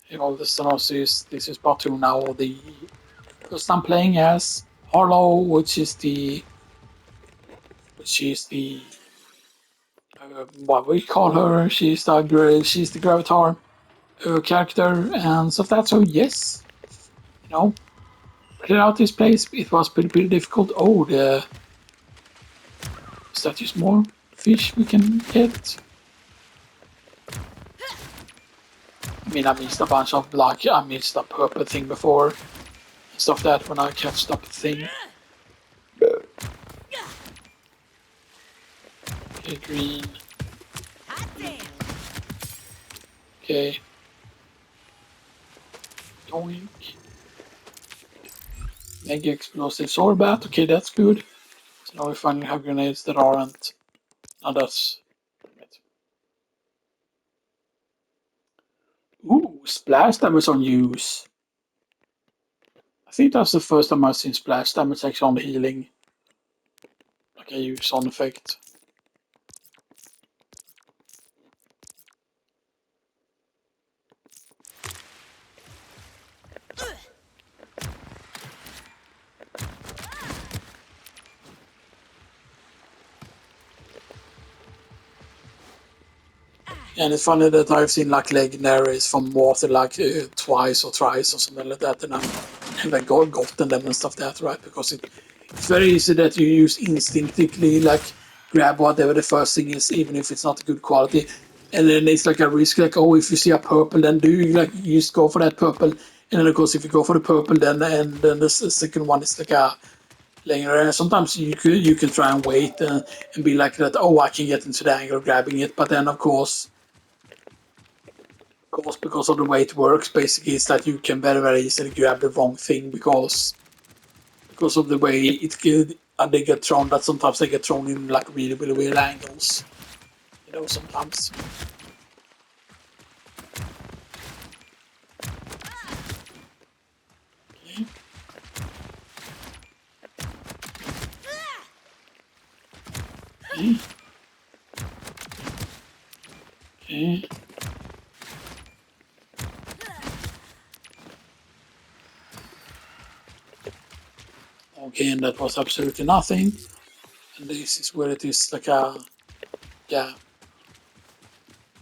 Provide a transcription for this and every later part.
Hey, all the synopsis. This is part 2 now. The person I'm playing as Harlowe, which is the what we call her. She's the Gravitar character and stuff like that. So yes, you know, clear out this place. It was pretty difficult. Oh, the is that just more fish we can get? I mean, I missed a bunch of black. I missed a purple thing before. Stuff that when I catched up the thing. Okay, green. Okay. Yoink. Mega explosive sword bat. Okay, that's good. So now we finally have grenades that aren't. Now that's. Ooh, splash damage on use. I think that's the first time I've seen splash damage actually on the healing. Like a use on effect. And it's funny that I've seen like legendaries from water like twice or thrice or something like that, and I've never gotten them and stuff like that, right? Because it's very easy that you use instinctively, like grab whatever the first thing is, even if it's not good quality, and then it's like a risk, like oh, if you see a purple, then do you like you just go for that purple, and then of course if you go for the purple, then the second one is like a later. Sometimes you can try and wait and be like that. Oh, I can get into the angle of grabbing it, but then of course, because of the way it works, basically, is that you can very easily grab the wrong thing because of the way they get thrown. That sometimes they get thrown in like really weird angles. Sometimes. Okay. Okay. Okay. Okay, and that was absolutely nothing. And this is where it is like a yeah.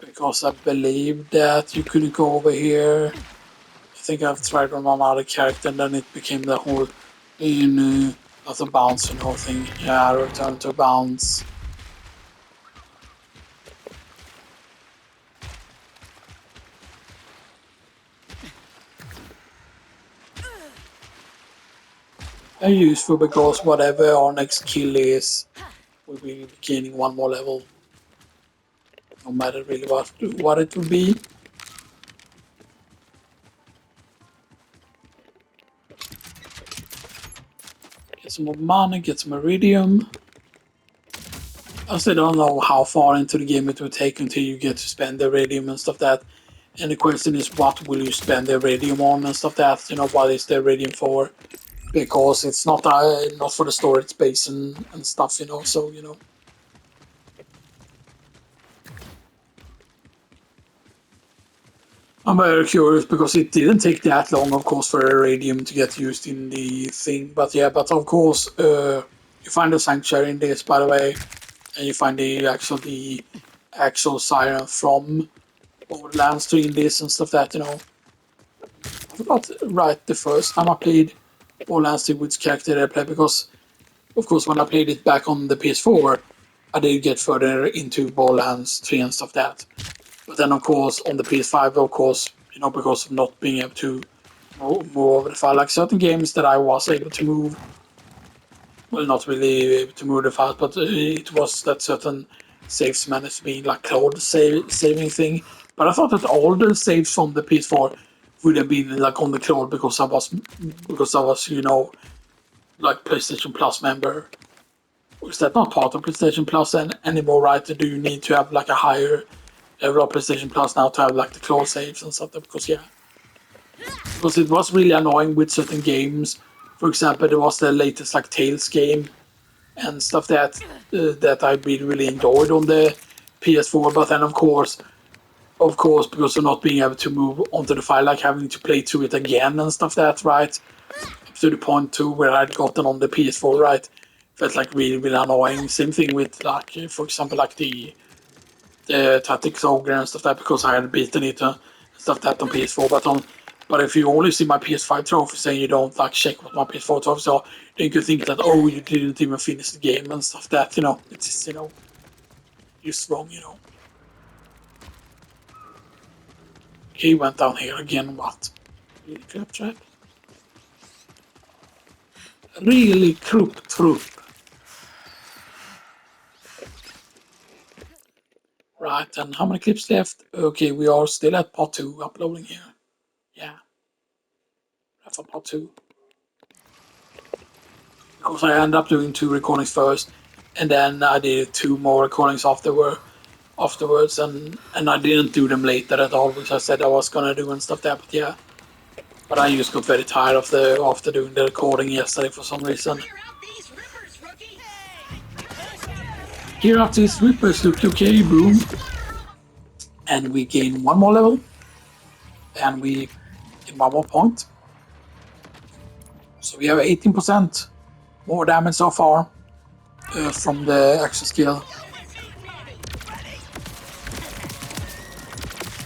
Because I believe that you could go over here. I think I've tried on another character and then it became the whole in of the bounce and whole thing. Yeah, return to bounce. Useful because whatever our next kill is, we'll be gaining one more level. No matter really what it will be. Get some more money, get some iridium. I still don't know how far into the game it will take until you get to spend the iridium and stuff that. And the question is, what will you spend the iridium on and stuff that? What is the iridium for? Because it's not for the storage space and stuff. So I'm very curious because it didn't take that long, of course, for iridium to get used in the thing. But yeah, but of course, you find the sanctuary in this, by the way, and you find the actual siren from Borderlands 3 in this and stuff that. I forgot right the first time I played Borderlands 3 which character I played because, of course, when I played it back on the PS4, I did get further into Borderlands 3 and stuff that. But then, of course, on the PS5, of course, because of not being able to move over the file, like certain games that I was able to move, well, not really able to move the file, but it was that certain saves managed to be like cloud saving thing. But I thought that all the saves from the PS4 would have been like on the cloud because I was like PlayStation Plus member. Is that not part of PlayStation Plus anymore, right? Do you need to have like a higher level of PlayStation Plus now to have like the cloud saves and stuff? Because it was really annoying with certain games. For example, there was the latest like Tales game and stuff that I really enjoyed on the PS4. But then of course of course, because of not being able to move onto the file, like having to play through it again and stuff that, right? Up to the point too where I'd gotten on the PS4, right? Felt like really, really annoying. Same thing with, like, for example, like the Tactics Ogre and stuff like that, because I had beaten it and stuff that on PS4. But if you only see my PS5 trophies and you don't like check what my PS4 trophies are, then you could think that, oh, you didn't even finish the game and stuff that, it's just, just wrong, He went down here again, what? Really crap trap? Really croop troop. Right, and how many clips left? Okay, we are still at part 2 uploading here. Yeah, that's for part 2. Because I ended up doing 2 recordings first, and then I did 2 more recordings afterwards, and I didn't do them later at all, which I said I was gonna do and stuff there, but yeah. But I just got very tired after doing the recording yesterday for some reason. Here up these rippers, look okay, boom. And we gain 1 more level. And we get 1 more point. So we have 18% more damage so far from the action skill.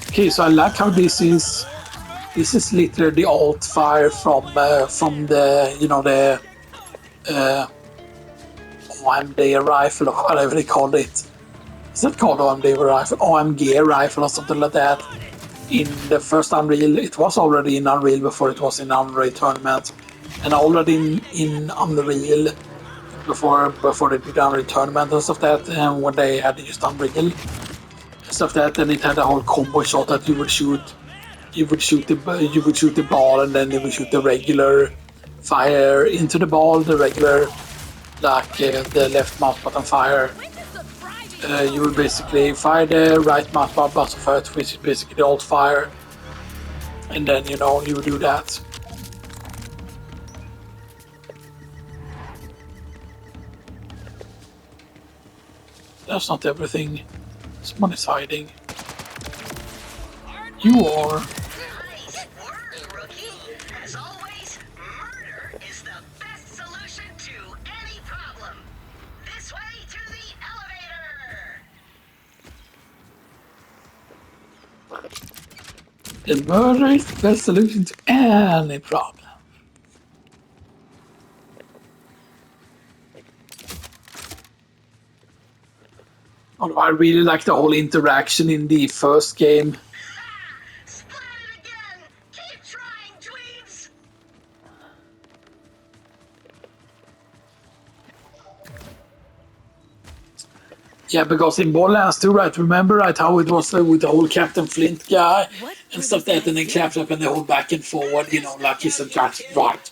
Okay, so I like how this is literally the alt fire from the the OMD rifle or whatever they called it. Is that called OMD rifle? OMG rifle or something like that. In the first Unreal, it was already in Unreal before it was in Unreal Tournament, and already in Unreal before they did Unreal Tournament and stuff that, and when they had just Unreal stuff that, then it had a whole combo shot that you would shoot the ball, and then they would shoot the regular fire into the ball, the regular the left mouse button fire. You would basically fire the right mouse button first, which is basically the alt fire, and then you would do that. That's not everything. Someone is hiding. You are. The murder is the best solution to any problem. Oh, I really like the whole interaction in the first game. Keep trying, dweebs. Yeah, because in Borderlands 2, right? Remember, right, how it was with the whole Captain Flint guy and stuff that, and then claps up and they hold back and forward, like he's a right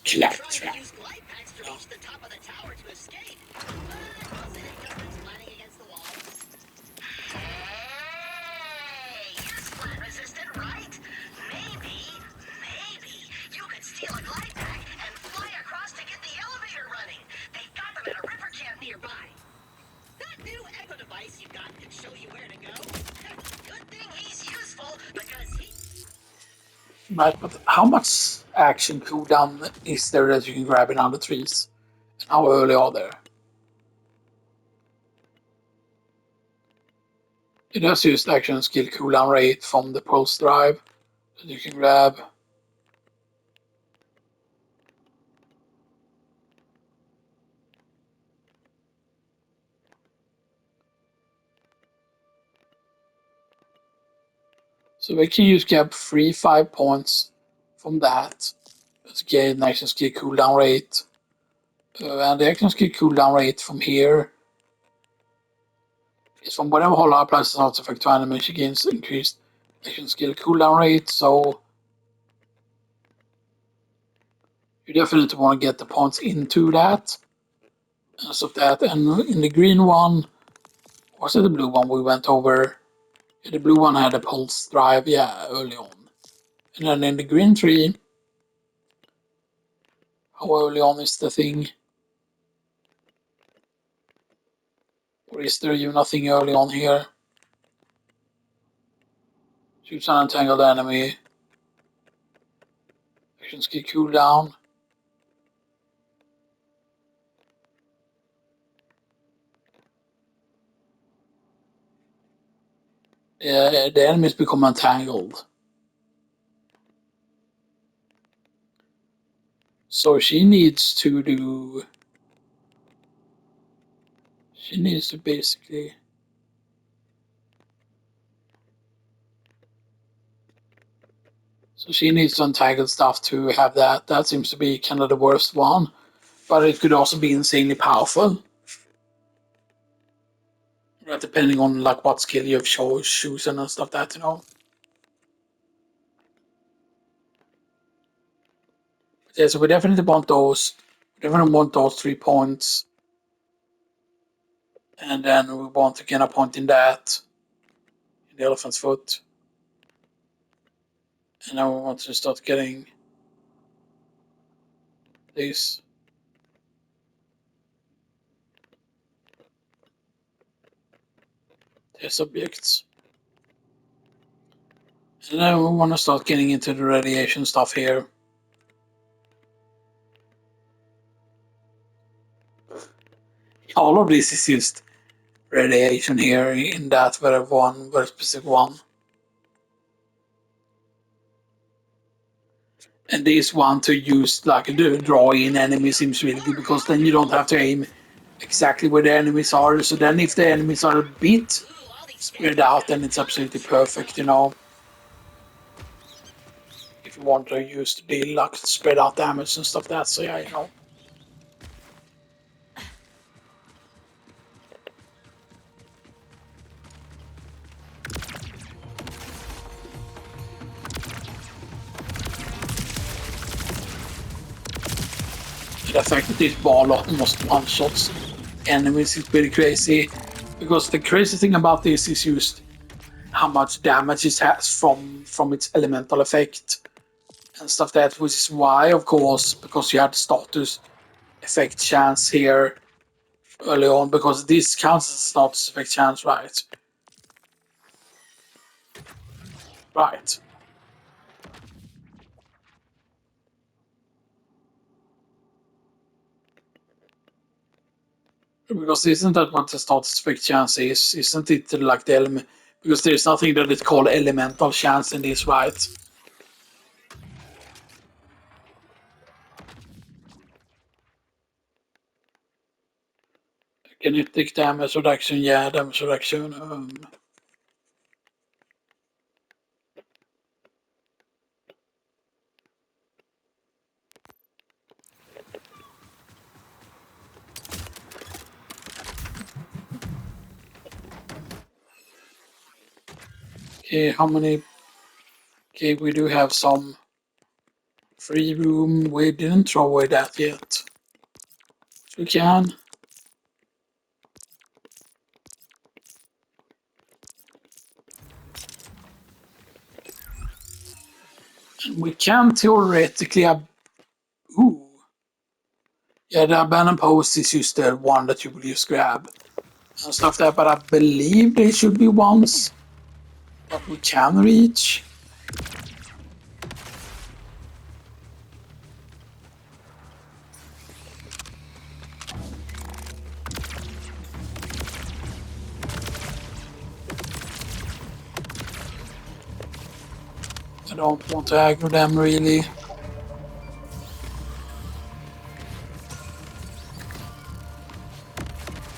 clap trap. Right, but how much action cooldown is there that you can grab in under trees? And how early are there? It does use action skill cooldown rate from the pulse drive that you can grab. So we can use grab 5 points from that to gain action skill cooldown rate. And the action skill cooldown rate from here is from whatever Harlowe applies the sound effect to enemies, she gains increased action skill cooldown rate. So you definitely want to get the points into that. And stuff that. And in the green one, was it the blue one we went over? Yeah, the blue one had a pulse drive, yeah, early on. And then in the green tree, how early on is the thing? Or is there even nothing early on here? Shoots an untangled enemy. Actions get cooled down. Yeah, the enemies become entangled. So she needs to do. She needs to basically. So she needs to untangle stuff to have that. That seems to be kind of the worst one. But it could also be insanely powerful. Right, depending on like what skill you have chosen and stuff that, you know. But yeah, so we definitely want those. We definitely want those 3 points. And then we want to gain a point in that. In the elephant's foot. And now we want to start getting these. Test objects. And then we want to start getting into the radiation stuff here. All of this is just radiation here in that very specific one. And this one to use like the draw in enemies seems really good because then you don't have to aim exactly where the enemies are. So then if the enemies are a bit spread out, then it's absolutely perfect, you know. If you want to use the deal like spread out damage and stuff that, so yeah, you know. The fact that this ball almost one-shots enemies is pretty crazy. Because the crazy thing about this is just how much damage it has from its elemental effect and stuff that, which is why, of course, because you had status effect chance here early on, because this counts as status effect chance, right? Right. Because isn't that what the status effect chance is? Isn't it like the element? Because there's nothing that is called elemental chance in this, right? Kinetic damage reduction, yeah, damage reduction. Okay, how many? Okay, we do have some free room. We didn't throw away that yet. We can. And we can theoretically have. Ooh. Yeah, the abandoned post is just the one that you will just grab and stuff there, but I believe they should be ones that we can reach. I don't want to aggro them really.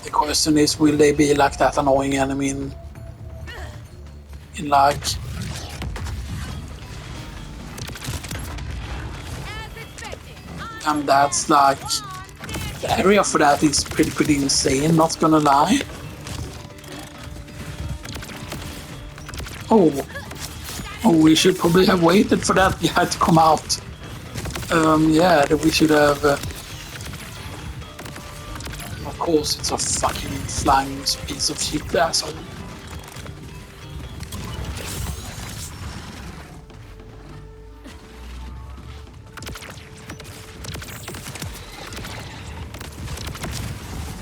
The question is, will they be like that annoying enemy in like... And that's like... The area for that is pretty insane, not gonna lie. Oh, we should probably have waited for that guy to come out. Yeah, we should have... Of course, it's a fucking flying piece of shit asshole.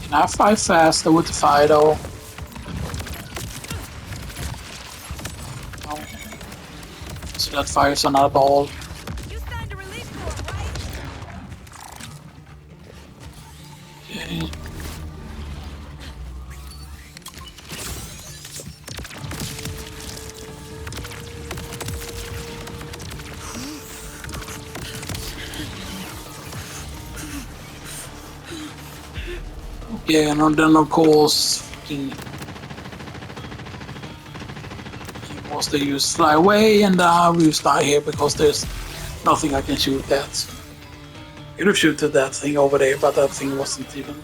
Can I fly faster with the fire though? No. That fires another ball. You signed a release form, right? Okay. Okay, and then of course, they use fly away, and we use die here because there's nothing I can shoot at. I could have shooted that thing over there, but that thing wasn't even.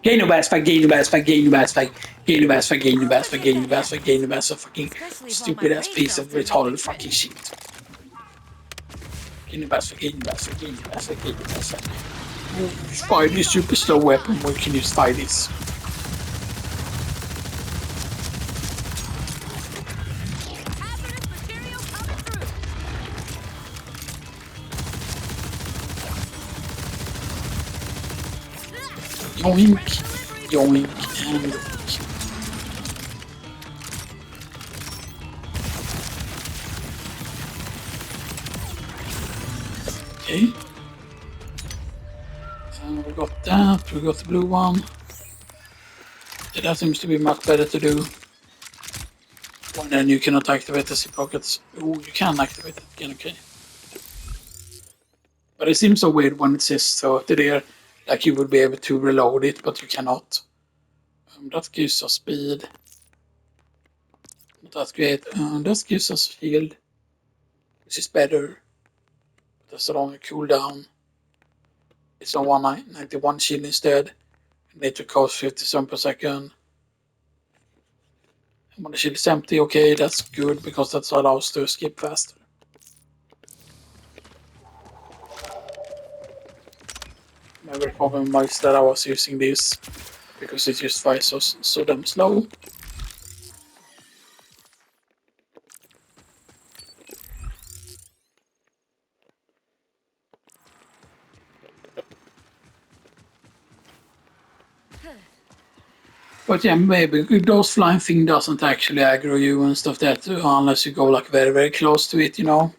Gain the best fight, gain the best fight, gain the best fight, gain the best fight, gain the best fight, gain the best fight, gain the best fight, fucking stupid ass piece of retarded fucking shit. Gain the best fight, gain the best fight, gain the best fight, gain the best fight. Fire this super slow weapon, we can use fight this. Hazardous material coming through. Yoink, yoink, and yoink. Okay. And we got that, we got the blue one. Yeah, that seems to be much better to do. And then you cannot activate the zip rockets. Oh, you can activate it again, okay. But it seems so weird when it says 30 there, like you would be able to reload it, but you cannot. That gives us speed. That's great. That gives us shield, which is better. That's a longer cooldown. It's on 191 shield instead. Nature cost 57 per second. And when the shield is empty, okay, that's good because that allows us to escape faster. My very problem is that I was using this because it just fires so damn slow. But yeah, maybe those flying thing doesn't actually aggro you and stuff that unless you go like very very close to it, you know.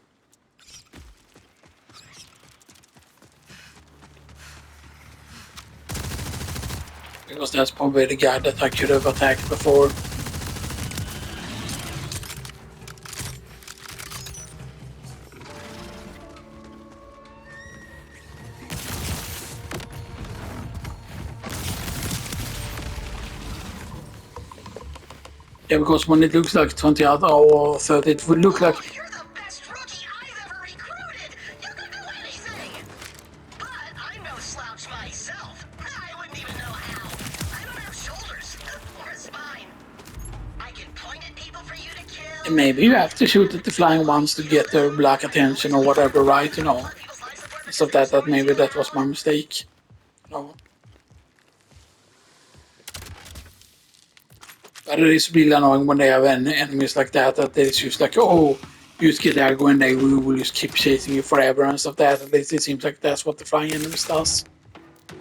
Because that's probably the guy that I could have attacked before. Yeah, because when it looks like 20 out or 30, it would look like. Oh, you're the best rookie I've ever recruited. You can do anything. But I'm no slouch myself. I wouldn't even know how. I don't have shoulders or a spine. I can point at people for you to kill. And maybe you have to shoot at the flying ones to get their black attention or whatever, right? You know. So that maybe that was my mistake. No. But it is really annoying when they have enemies like that it's just like, oh, you just get aggro and they will just keep chasing you forever and stuff that. At least it seems like that's what the flying enemies does. And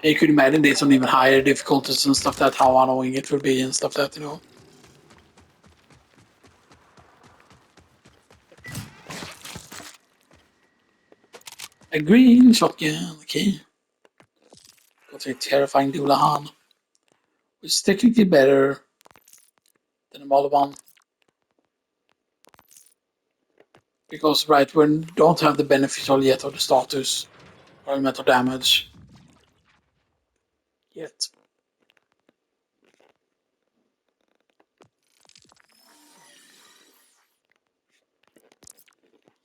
you could imagine this on even higher difficulties and stuff that how annoying it will be and stuff that, you know. A green shotgun, okay. Got a terrifying Doulahan, which is technically better than the other one. Because right, we don't have the beneficial yet of the status or metal damage yet.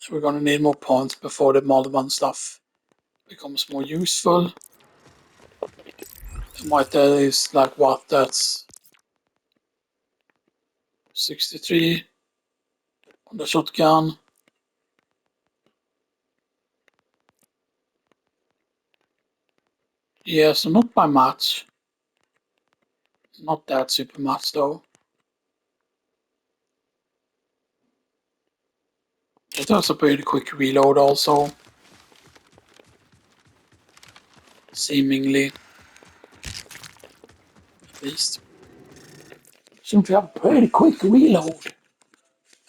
So we're gonna need more points before the Moldovan stuff becomes more useful. And what that is like what that's 63 on the shotgun. Yeah, so not by much. Not that super much though. It has a pretty quick reload also. Seemingly. At least. Seems to have a pretty quick reload.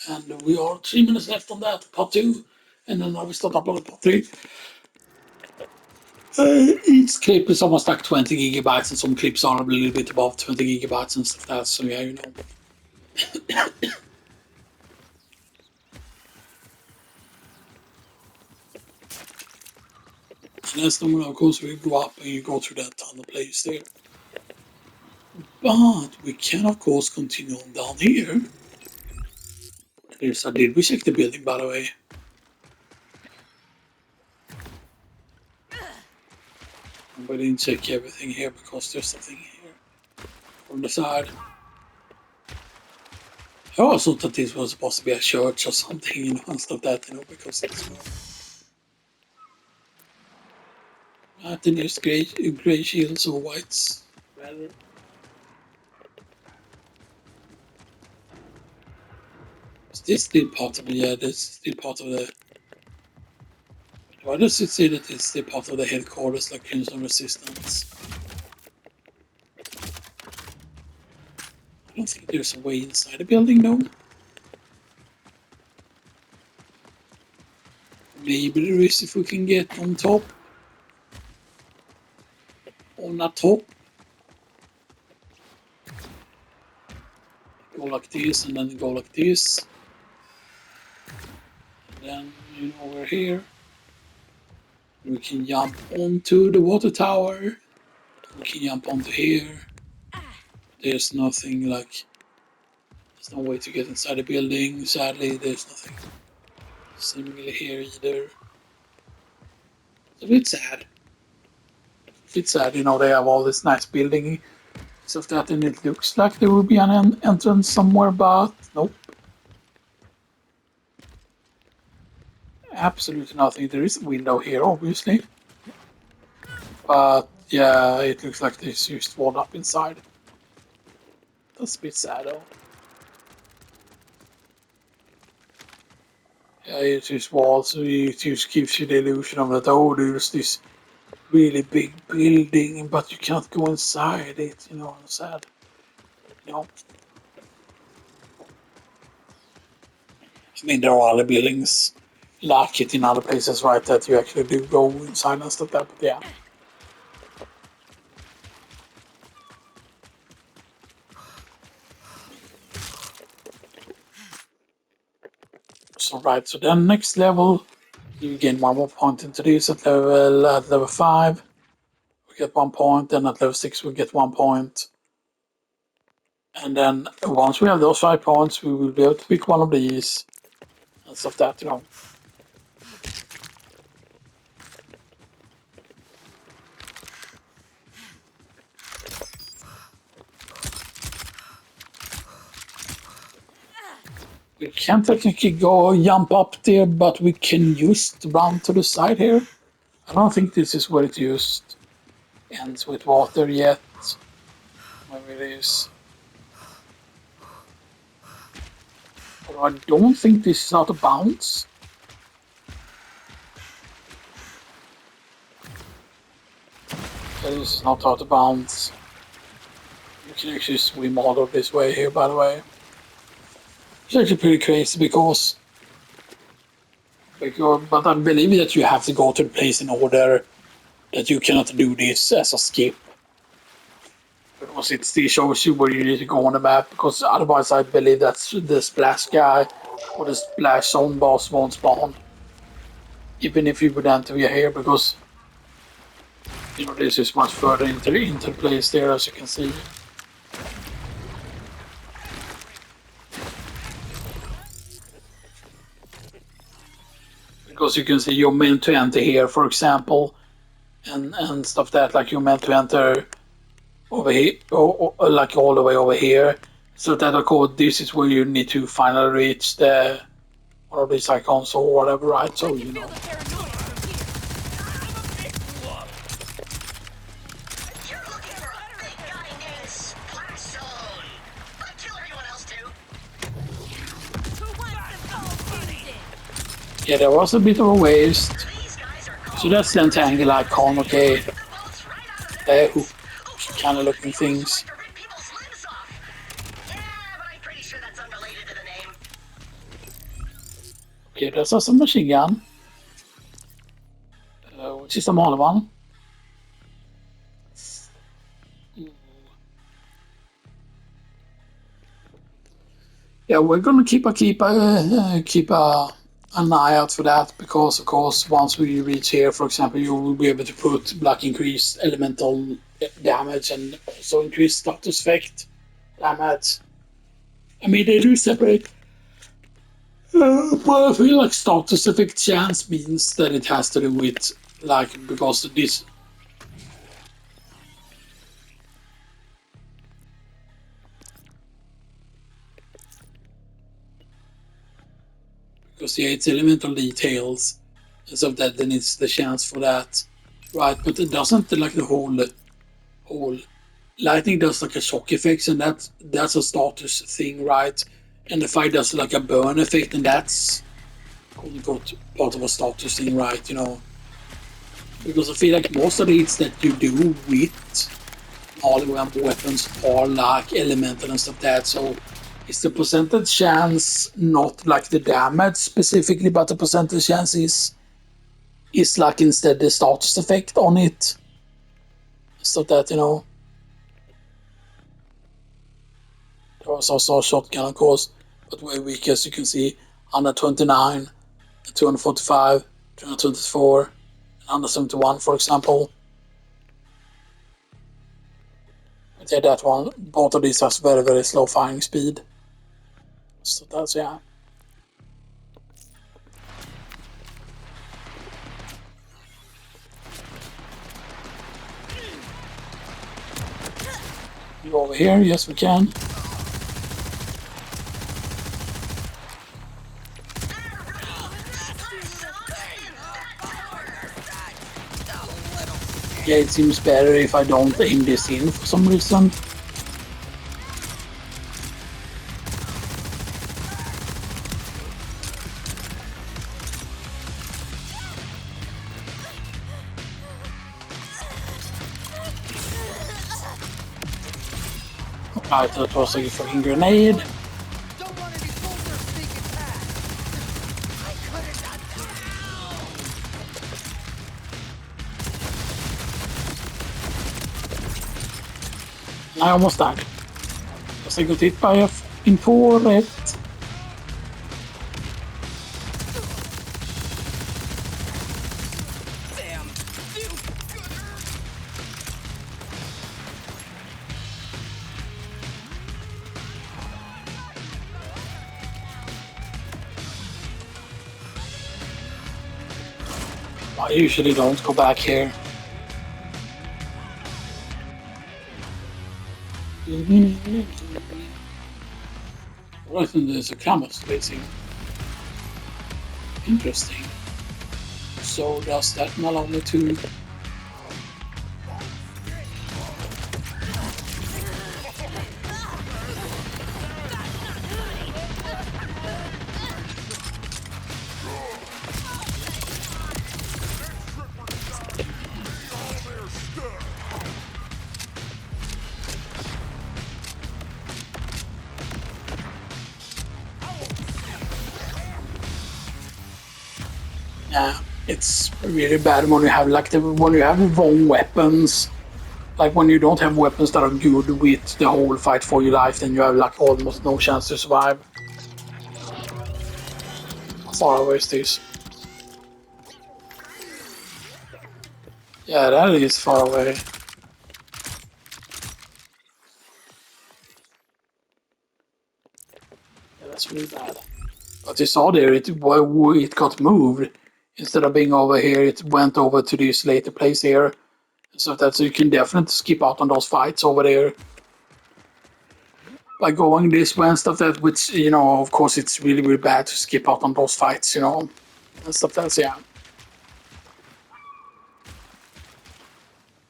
And we are 3 minutes left on that, part 2. And then we start uploading part 3. Each clip is almost like 20 gigabytes, and some clips are a little bit above 20 gigabytes and stuff like that, so yeah, you know. And as normal, of course, we go up and you go through that tunnel place there. But we can, of course, continue on down here. Did we check the building, by the way? We didn't check everything here because there's something here from the side. I also thought this was supposed to be a church or something, you know, and stuff like that, you know, because it's I think there's gray shields or whites, rather. Is this still part of the, yeah, this is still part of the, why does it say that it's still part of the headquarters, like Crimson Resistance? I don't think there's a way inside the building, though. Maybe there is if we can get on top. On that top. Go like this and then go like this. And then, you know, we're here. We can jump onto the water tower. We can jump onto here. There's nothing like... There's no way to get inside the building. Sadly, there's nothing seemingly here either. It's a bit sad. It's sad, you know, they have all this nice building stuff that, and it looks like there will be an entrance somewhere, but nope. Absolutely nothing. There is a window here, obviously. But yeah, it looks like there's just walled up inside. That's a bit sad, though. Yeah, it's just walls, so it just gives you the illusion of that, oh, there's this really big building, but you can't go inside it, you know, it's sad. You know. I mean, there are other buildings like it in other places, right, that you actually do go inside and stuff like that, but yeah. So right, so then next level, you gain 1 more point into this at level 5. We get 1 point, and at level 6 we get 1 point. And then once we have those 5 points, we will be able to pick one of these and stuff that, you know. We can't technically go jump up there, but we can just run to the side here. I don't think this is where it just ends with water yet. Maybe it is. Although I don't think this is out of bounds. Yeah, this is not out of bounds. You can actually swim all of this way here, by the way. It's actually pretty crazy because but I believe that you have to go to the place in order, that you cannot do this as a skip. Because it still shows you where you need to go on the map, because otherwise I believe that's the splash guy or the splash zone boss won't spawn. Even if you would enter here, because you know this is much further into the place there, as you can see. Because you can see you're meant to enter here, for example, and stuff that, like you're meant to enter over here, or like all the way over here. So that of course this is where you need to finally reach the one of these icons or whatever, right? So you know. You're looking for a big guy named Splash Zone. I kill everyone else too. Yeah, there was a bit of a waste. So that's the entangle icon, okay. who kind of looking things. To rip people's limbs off. Yeah, but I'm pretty sure that's unrelated to the name. Okay, there's also a machine gun. Which is the smaller one. Yeah, we're gonna keep an eye out for that, because of course once we reach here, for example, you will be able to put like increased elemental damage and also increased status effect damage. I mean, they do separate, but I feel like status effect chance means that it has to do with like, because this. Because yeah, it's elemental details, and so that then it's the chance for that, right? But it doesn't like the whole lightning does like a shock effect, and that's a status thing, right? And the fire does like a burn effect, and that's quote unquote part of a status thing, right? You know, because I feel like most of the hits that you do with hologram weapons are like elemental and stuff like that. So it's the percentage chance, not like the damage specifically, but the percentage chance is like instead the status effect on it. So that, you know. There was also a shotgun, of course, but way weak, as you can see. 129, 245, 224, and 171, for example. But yeah, that one, both of these has very, very slow firing speed. So that's, yeah. You over here? Yes, we can. Yeah, it seems better if I don't aim this in for some reason. Alright, that was like a fucking grenade. Don't want any soldiers sneaking past. I could have done that. I almost died. Fast I got hit by a fucking turret. Damn. You gooder. I usually don't go back here. I think there's a camera spacing. Interesting. So does that not allow me to... Yeah, it's really bad when you have like when you have the wrong weapons. Like when you don't have weapons that are good with the whole fight for your life, then you have like almost no chance to survive. How far away is this? Yeah, that is far away. Yeah, that's really bad. But you saw there, it got moved. Instead of being over here, it went over to this later place here. So you can definitely skip out on those fights over there. By going this way and stuff that, which, you know, of course it's really, really bad to skip out on those fights, you know. And stuff that's, yeah.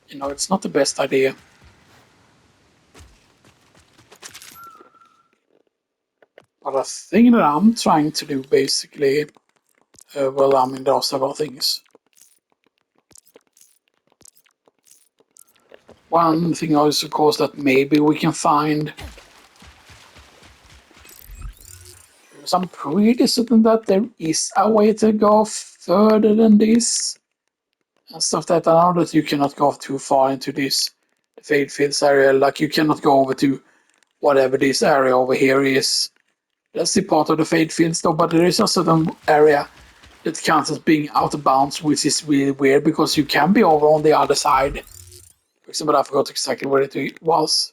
You know, it's not the best idea. But the thing that I'm trying to do, basically, well, I mean, there are several things. One thing is, of course, that maybe we can find. Because I'm pretty certain that there is a way to go further than this. And stuff that I know that you cannot go too far into this Fade Fields area. Like, you cannot go over to whatever this area over here is. That's the part of the Fade Fields, though, but there is a certain area that counts as being out of bounds, which is really weird because you can be over on the other side. For example, I forgot exactly where it was.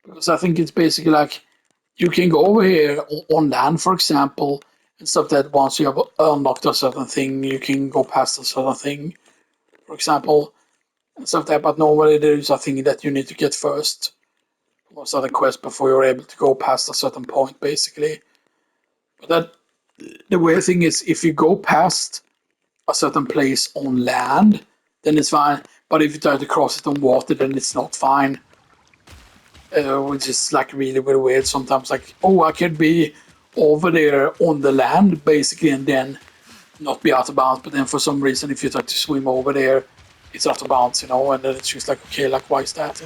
Because I think it's basically like you can go over here on land, for example, and stuff that once you have unlocked a certain thing, you can go past a certain thing, for example, and stuff like that. But normally there is a thing that you need to get first, or certain quest before you're able to go past a certain point, basically. But that the weird thing is, if you go past a certain place on land, then it's fine. But if you try to cross it on water, then it's not fine. Which is like really, really weird sometimes. Like, oh, I could be over there on the land, basically, and then not be out of bounds. But then for some reason, if you try to swim over there, it's out of bounds, and then it's just like, okay, like, why is that?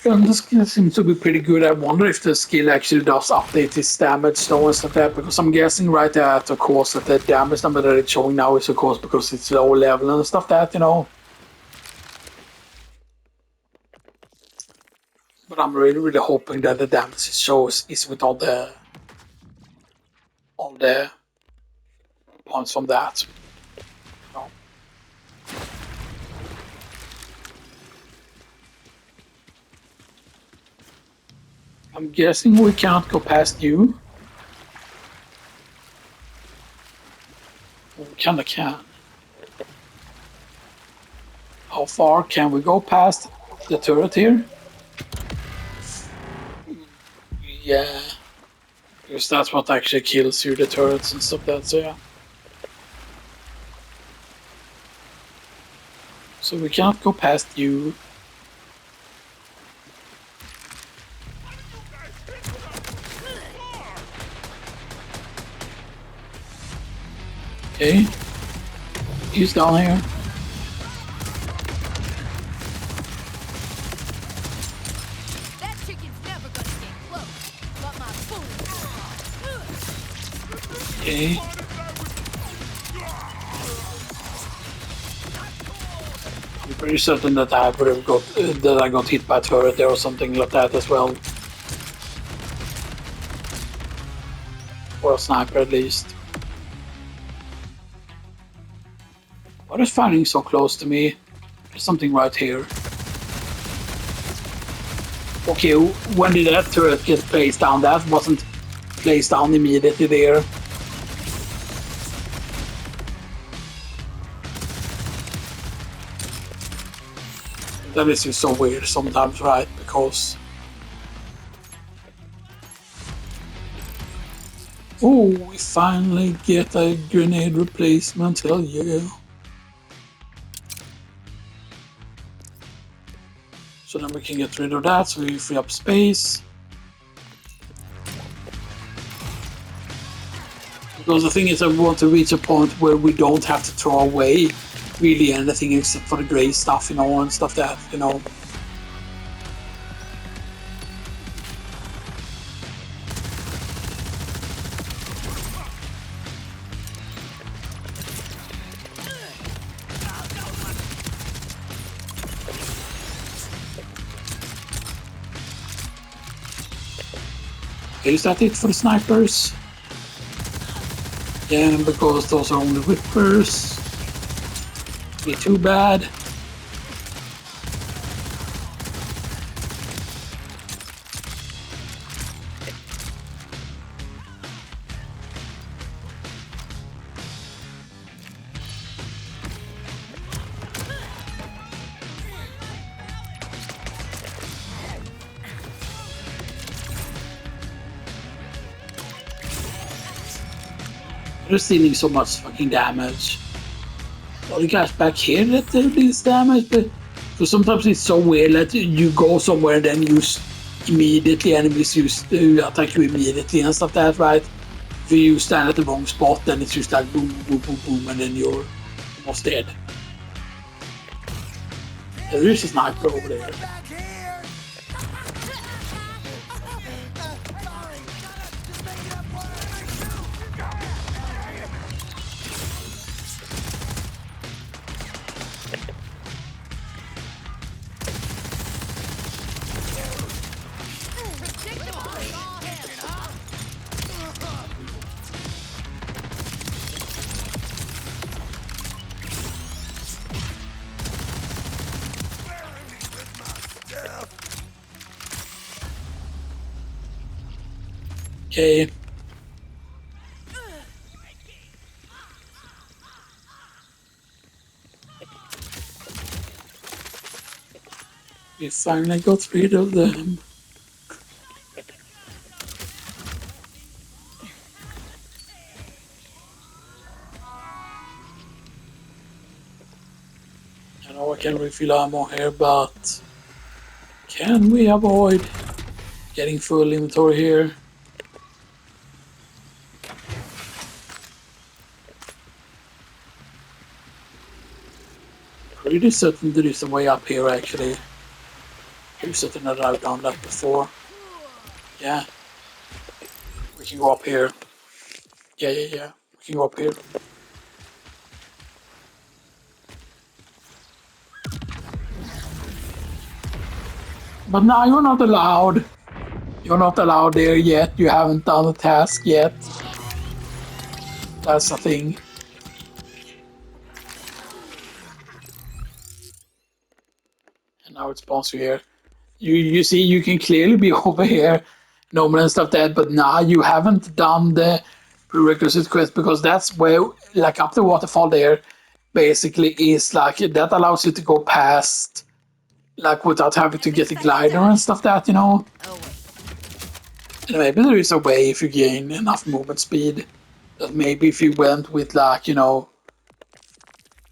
The skill seems to be pretty good. I wonder if the skill actually does update its damage though and stuff like that, because I'm guessing right there at of course that the damage number that it's showing now is of course because it's low level and stuff that. But I'm really, really hoping that the damage it shows is with all the points from that. I'm guessing we can't go past you. We kinda can. How far can we go past the turret here? Yeah. Because that's what actually kills you, the turrets and stuff like that, so yeah. So we can't go past you. Okay. He's down here. That chicken's never gonna get close. But my food. Okay. I'm pretty certain that I would have got hit by a turret there or something like that as well. Or a sniper at least. What is firing so close to me? There's something right here. Okay, when did that turret get placed down? That wasn't placed down immediately there. That is just so weird sometimes, right? Because... oh, we finally get a grenade replacement, hell yeah. So then we can get rid of that, so we free up space. Because the thing is, I want to reach a point where we don't have to throw away really anything except for the grey stuff, and stuff that. Is that it for the snipers? Yeah, because those are only whippers. Be too bad. They're stealing so much fucking damage. All the guys back here that do this damage, but So sometimes it's so weird that you go somewhere and then immediately enemies attack you immediately and stuff like that, right? If you stand at the wrong spot, then it's just like boom, boom, boom, boom, and then you're almost dead. Yeah, there is a sniper over there. Back here! Sorry, just making up Okay. We finally got rid of them. I know I can refill ammo here, but can we avoid getting full inventory here? Pretty certain there is a way up here actually. Pretty certain that I've done that before. Yeah. We can go up here. Yeah. We can go up here. But now you're not allowed. You're not allowed there yet. You haven't done the task yet. That's the thing. And now it spawns you here. You see, you can clearly be over here, normal and stuff like that, but now you haven't done the prerequisite quest because that's where, like up the waterfall there, basically is like that allows you to go past, like without having to get a glider and stuff like that, you know. And maybe there is a way if you gain enough movement speed that maybe if you went with like, you know,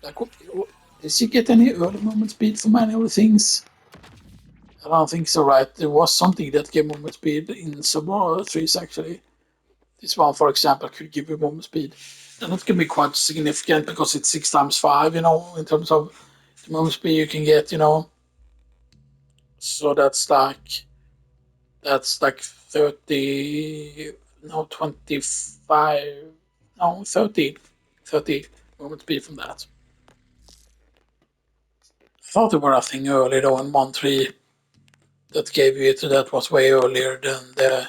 like did you get any early movement speed from any of the things? I don't think so, right? There was something that gave movement speed in some more trees, actually. This one, for example, could give you movement speed. And that can be quite significant because it's 6 times 5, you know, in terms of the movement speed you can get, you know. So that's like 30, no, 25, no, 30 movement speed from that. I thought there were a thing earlier, though, in 1.3 that gave you it, that was way earlier than the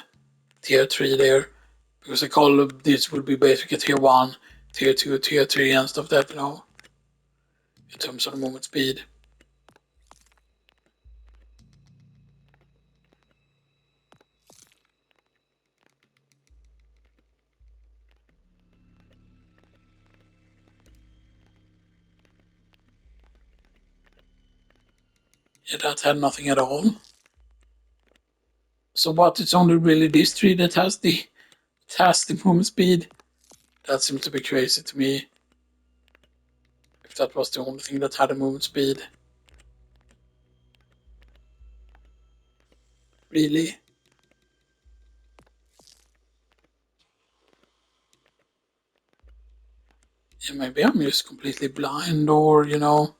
tier 3 there, because I call this will be basically tier 1, tier 2, tier 3 and stuff that, you know, in terms of the movement speed. Yeah, that had nothing at all. So what, it's only really this tree that has the movement speed? That seems to be crazy to me. If that was the only thing that had a movement speed. Really? Yeah, maybe I'm just completely blind, or, you know.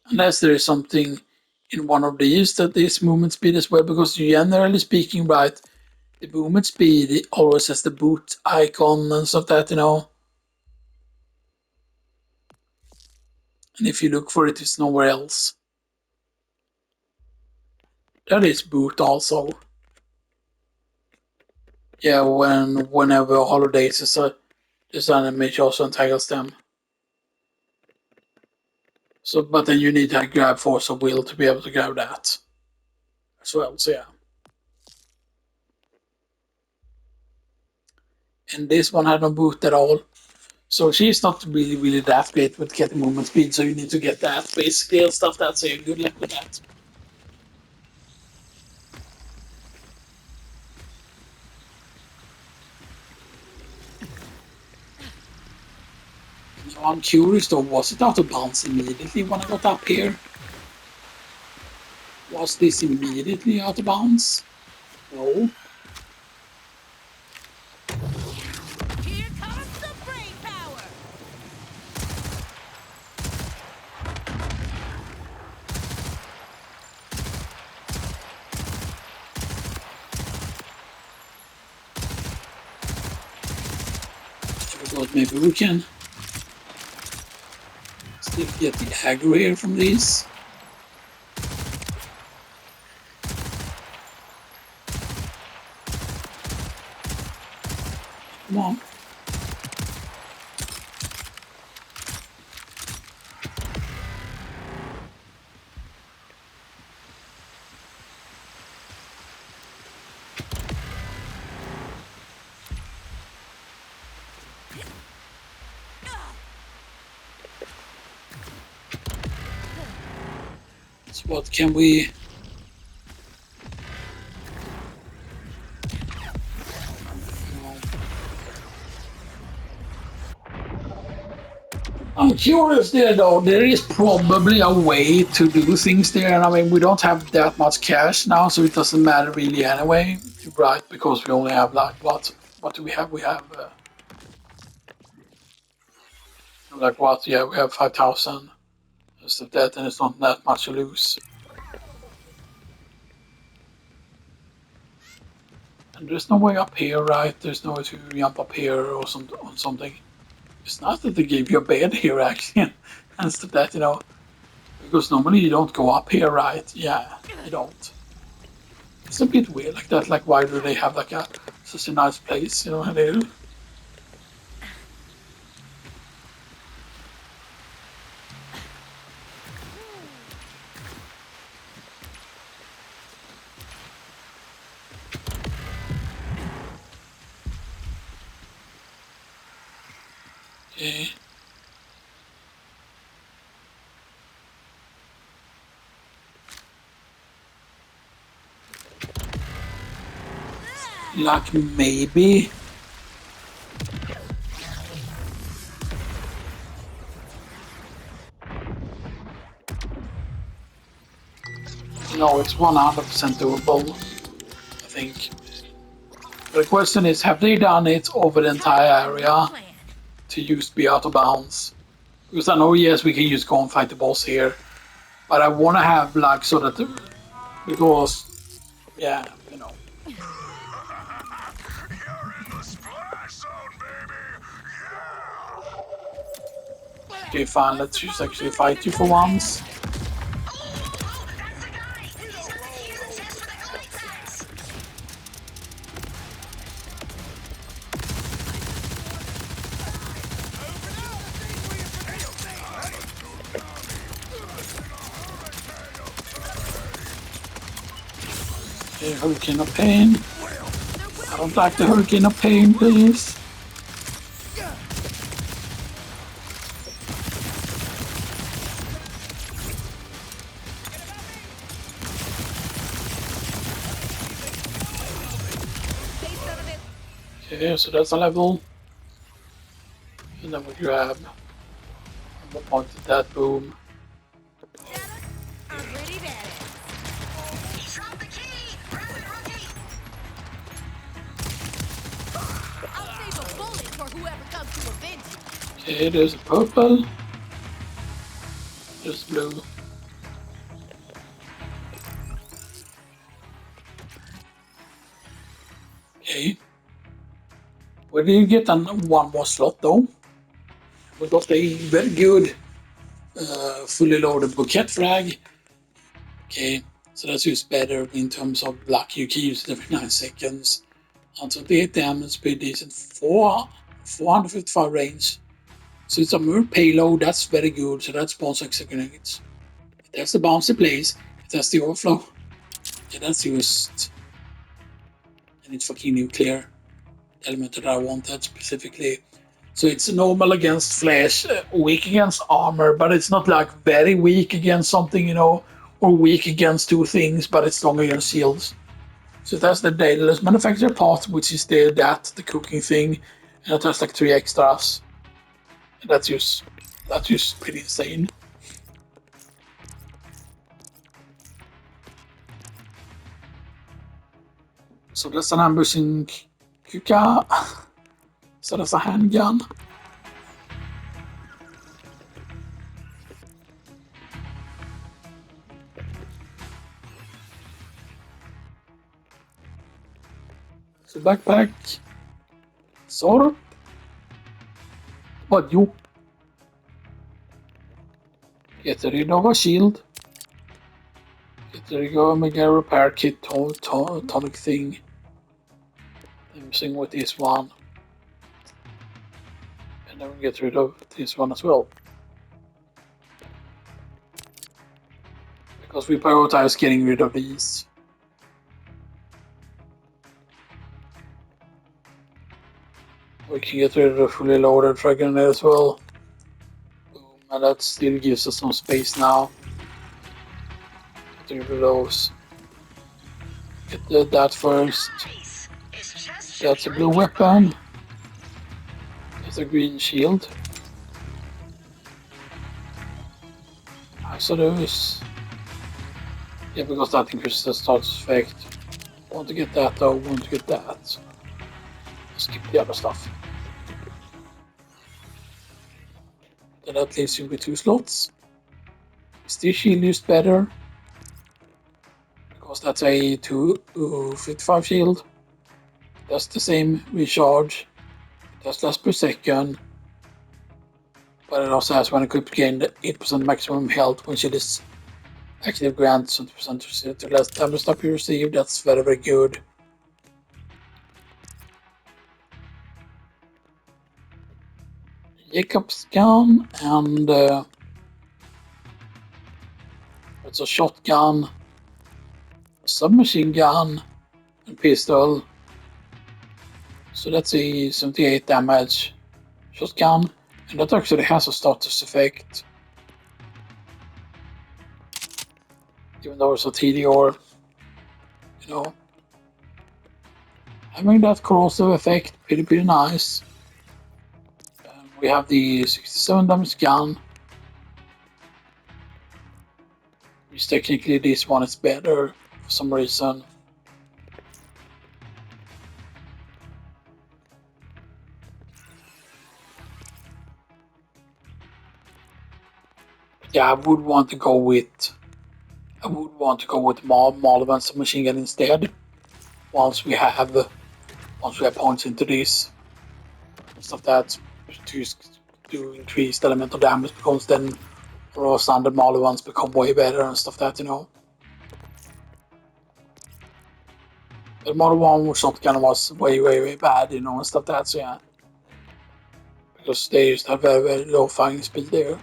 Unless there is something in one of these that is movement speed as well, because generally speaking, right, the movement speed it always has the boot icon and stuff that, you know. And if you look for it, it's nowhere else. That is boot also. Yeah, whenever holidays is this animation also entangles them. So, but then you need to grab force of will to be able to grab that as well. So yeah. And this one had no boot at all. So she's not really that great with getting movement speed, so you need to get that basically and stuff that, so good luck with that. So I'm curious though, was it out of bounds immediately when I got up here? Was this immediately out of bounds? No. Here comes the brain power. I thought maybe we can still get the aggro here from these. Come on. So what can we... I'm curious there though, there is probably a way to do things there, and I mean we don't have that much cash now, so it doesn't matter really anyway, right? Because we only have like what do we have? We have like what? Yeah, we have 5,000 instead of that, and it's not that much to lose. And there's no way up here, right? There's no way to jump up here or something. It's not that they gave you a bed here actually, and stuff that, you know, because normally you don't go up here, right? Yeah, you don't. It's a bit weird like that. Like, why do they have like such a nice place, you know? And they okay. Like maybe. No, it's 100% doable, I think. The question is, have they done it over the entire area to use be out of bounds? Because I know, yes, we can use go and fight the boss here, but I want to have like so that because, yeah, you know. Okay, fine. Let's just actually fight you for once. That's the guy! He's got the keys and chest for the clay packs! Okay, Hurricane of Pain. I don't like the Hurricane of Pain, please. Okay, so that's a level. And then we grab. And we'll point at that boom. I'm ready, badass. He dropped the key! Grab it, rookie! I'll save a bullet for whoever comes to avenge you. Okay, there's a purple. There's blue. Okay. We did get one more slot though. We got a very good fully loaded bouquet frag. Okay, so that's used better in terms of luck. You can use it every 9 seconds. Until 8 damage, pretty decent. 455 range. So it's a more payload, that's very good. So that's bounce grenades. That's the bouncy place. That's the overflow. Yeah, that's used. And it's fucking nuclear element that I wanted specifically. So it's normal against flesh, weak against armor, but it's not like very weak against something, you know, or weak against 2 things, but it's strong against shields. So that's the daedalus manufacturer part, which is the cooking thing, and it has like 3 extras. That's just pretty insane. So that's an ambushing Kuka. So that's a handgun. So backpack. Sword. What you? Get rid of a shield. Get rid of a mega repair kit tonic thing. I'm missing with this one. And then we get rid of this one as well. Because we prioritize getting rid of these. We can get rid of the fully loaded frag grenade as well. Boom, and that still gives us some space now. Get rid of those. Get that first. That's a blue weapon. That's a green shield. Hazardous. Yeah, because that increases the status effect. Want to get that though, want to get that. Skip the other stuff. Then that leaves you with 2 slots. Is this shield used better? Because that's a 255 shield. That's the same recharge. That's less per second. But it also has when equipped gain 8% maximum health when shield is active, grants 20% to less damage stop you receive. That's very, very good. Jacob's gun and it's a shotgun, a submachine gun, and pistol. So that's a 78 damage shotgun, and that actually has a status effect. Even though it's a TDR, you know. Having that corrosive effect, pretty nice. We have the 67 damage gun. Which technically this one is better for some reason. Yeah, I would want to go with Marlon submachine gun instead. Once we have points into this stuff that to increase the elemental damage, because then raw standard Marley ones become way better and stuff that, you know. The Marley 1 shotgun was way bad, you know, and stuff that, so yeah. Because they used to have very low firing speed there.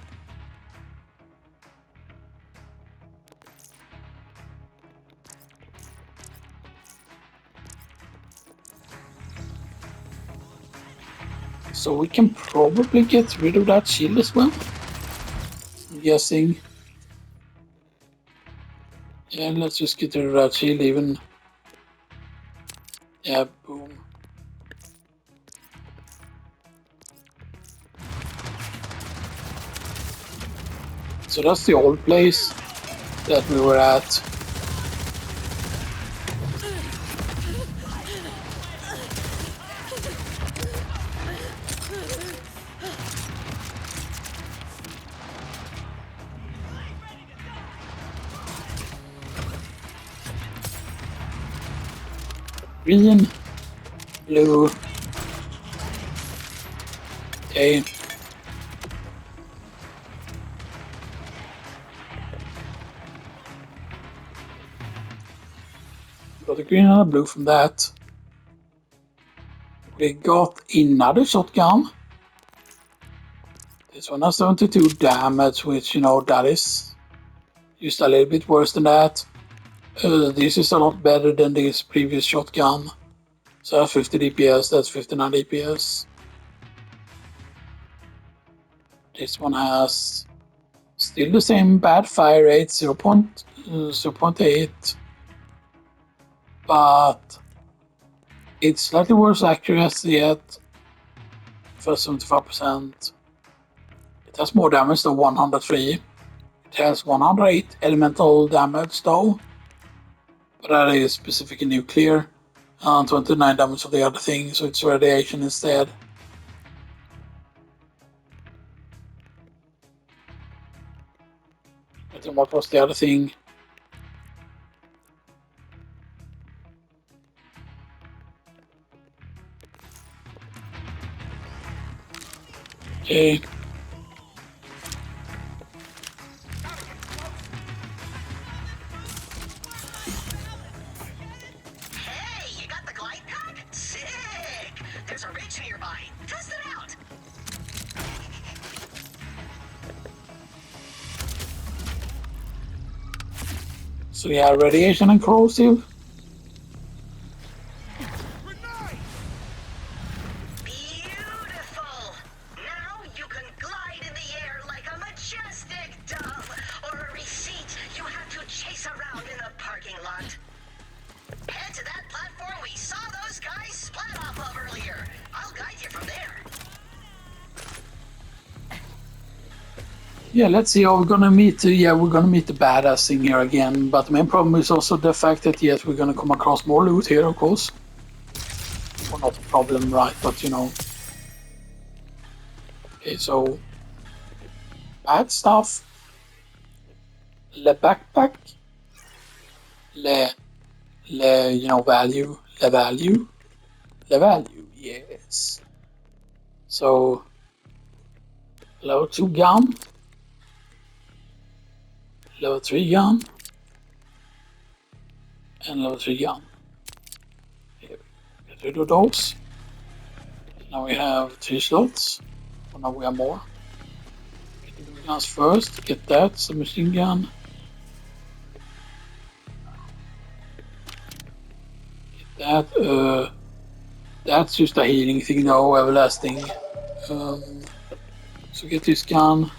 So we can probably get rid of that shield as well. I'm guessing. Yeah, let's just get rid of that shield even. Yeah, boom. So that's the old place that we were at. Green, blue. Okay. Got a green and a blue from that. We got another shotgun. This one has 72 damage, which, you know, that is just a little bit worse than that. This is a lot better than this previous shotgun. So that's 50 DPS, that's 59 DPS. This one has still the same bad fire rate, 0.8. But it's slightly worse accuracy at for 75%. It has more damage than 103. It has 108 elemental damage though, but that is specifically nuclear. 29 damage of the other thing, so it's radiation instead. But then what was the other thing? Okay. Hey, you got the glide pack? Sick! There's a ridge nearby. Test it out! So yeah, radiation and corrosive. Beautiful! Now you can glide in the air like a majestic dove, or a receipt you have to chase around in the parking lot. Head to that platform we saw those guys splat off of earlier. I'll guide you from there. Yeah, let's see how we're gonna meet. We're gonna meet the badass thing here again. But the main problem is also the fact that yes, we're gonna come across more loot here, of course. Well, not a problem, right? But you know. Okay, so bad stuff. Le backpack. Value. The value, yes. So level 2 gun. Level 3 gun. And level 3 gun. Here, get rid of those. Now we have 3 slots. Oh, now we have more. Get the big guns first. Get that, submachine gun. Get that. That's just a healing thing though, everlasting. So get this gun.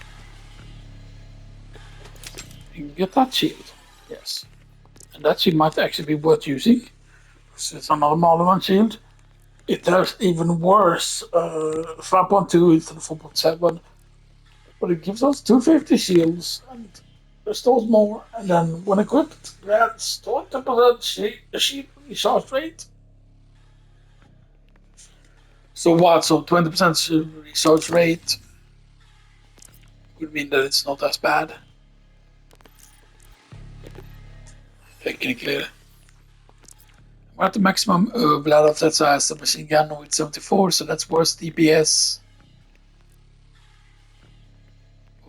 You get that shield. Yes. And that shield might actually be worth using. It's another Marlon shield. It has even worse 5.2 instead of 4.7. But it gives us 250 shields and restores more. And then when equipped, grants 20% shield recharge rate. So what? So 20% recharge rate would mean that it's not as bad. Technically. We're at the maximum blood of that size, the machine gun with 74, so that's worse DPS.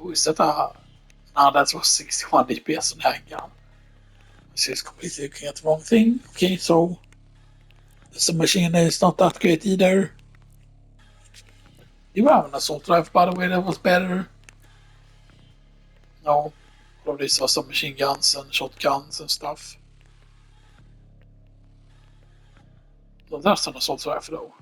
Oh, is that a... No, that was 61 DPS on that gun. This is completely looking at the wrong thing. Okay, so the submachine is not that great either. You have an assault rifle, by the way, that was better. No, all of these are submachine guns and shotguns and stuff. No, that's an assault rifle though.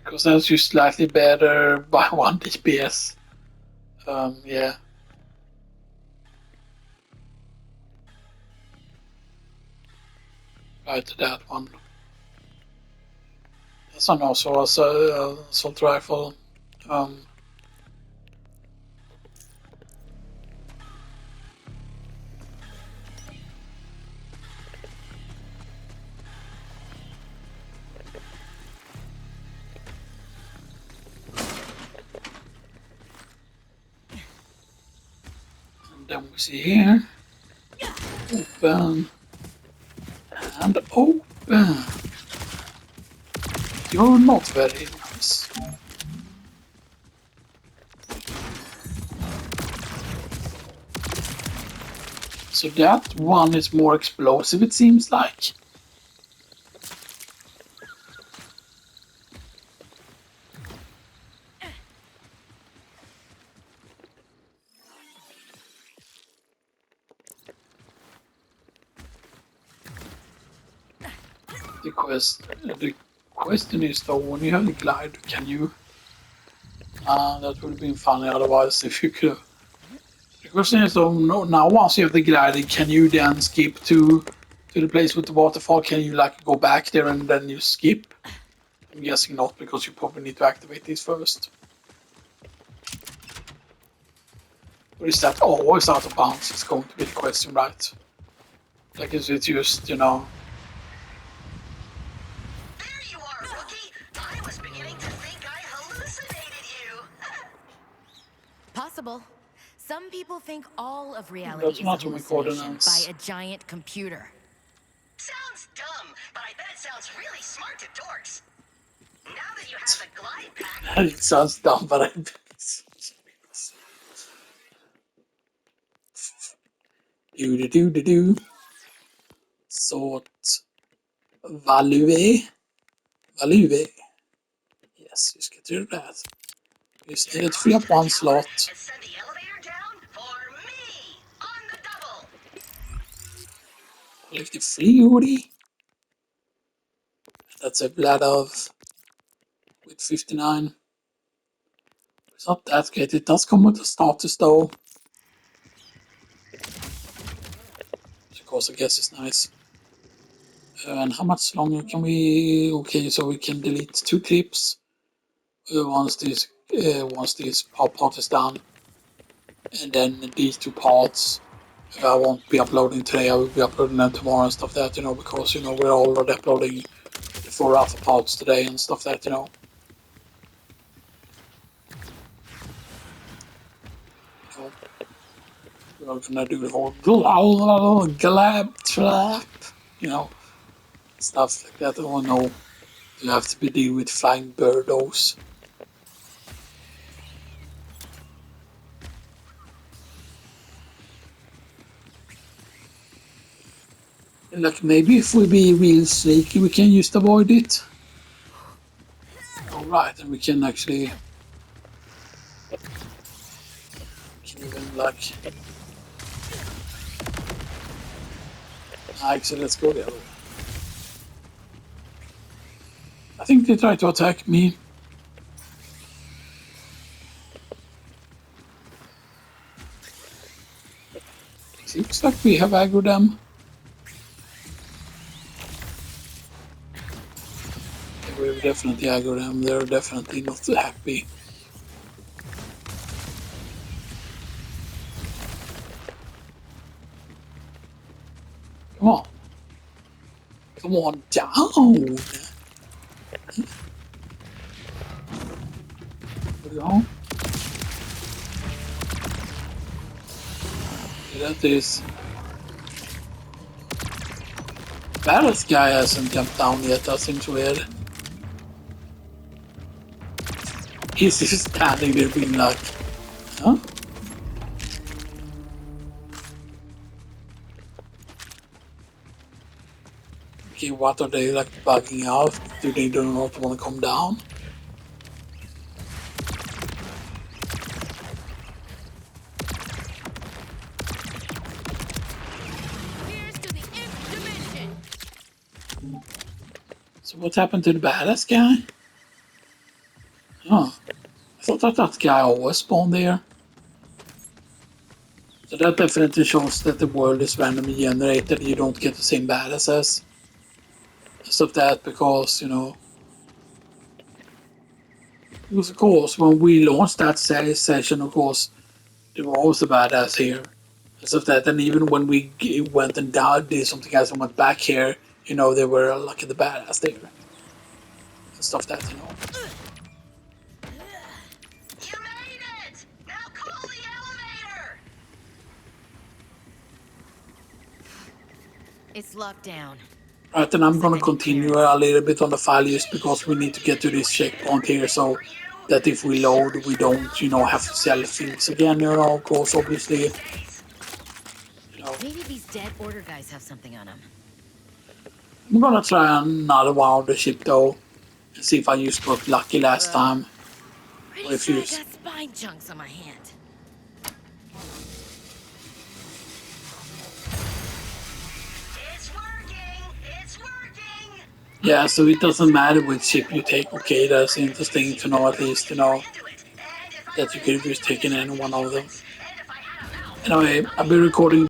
Because that's just slightly better by 1 DPS. Yeah. Right to that one. This one also was an assault rifle. Then we see here, open, and open. You're not very nice. So that one is more explosive, it seems like. The question is though, when you have the glide, can you... that would have been funny otherwise if you could... The question is though, now once you have the glide, can you then skip to to the place with the waterfall, can you like go back there and then you skip? I'm guessing not, because you probably need to activate these first. Or is that always out of bounds? It's going to be the question, right? Like, is it just, There you are, rookie. I was beginning to think I hallucinated you. Possible. Some people think all of That's reality is a not my hallucination coordinates. by a giant computer. Sounds dumb, but I bet it sounds really smart to dorks. Now that you have the glide pack, It sounds dumb, but I bet it's do. Sort value. Yes, just get rid of that. Just need to free up one slot. and send the elevator down for me on the double. Collect the fluidity. That's a blood of with 59. It's not that great. It does come with a status though. Which of course I guess is nice. And how much longer can we? Okay, so we can delete 2 clips once this part is done, and then these 2 parts I won't be uploading today. I will be uploading them tomorrow and stuff that because we're already uploading the 4 other parts today and stuff that we're gonna do the whole glab trap, stuff like that. Oh no, you have to be dealing with flying birdos. Like maybe if we be real sneaky, we can just avoid it. Alright, and we can actually even like actually let's go the other way. I think they tried to attack me. Seems like we have aggroed them. We've definitely aggroed them. They're definitely not happy. Come on. Come on down. Put it on. That is. Baddest guy hasn't jumped down yet. That seems weird. He's just standing there being like, huh? Okay, what are they like bugging out? Do they do not want to come down? Here's to the nth dimension. So what happened to the badass guy? Huh. I thought that guy always spawned there. So that definitely shows that the world is randomly generated. You don't get the same badasses. Stuff that because because of course when we launched that session, of course there was a badass here. And stuff that, and even when we went and did something else and went back here, they were like the badass there. And stuff that. You made it! Now call the elevator! It's locked down. Right, and I'm gonna continue a little bit on the file just because we need to get to this checkpoint here, so that if we load, we don't, have to sell things again, of course, obviously. Maybe these dead order guys have something on them. I'm gonna try another one of the ship though, and see if I just got lucky last time. Pretty Or if sure I you got spine chunks on my hand. It's working! It's working! yeah, so it doesn't matter which ship you take. Okay, that's interesting to know at least, that you could have just taken any one of them. Anyway, I'll be recording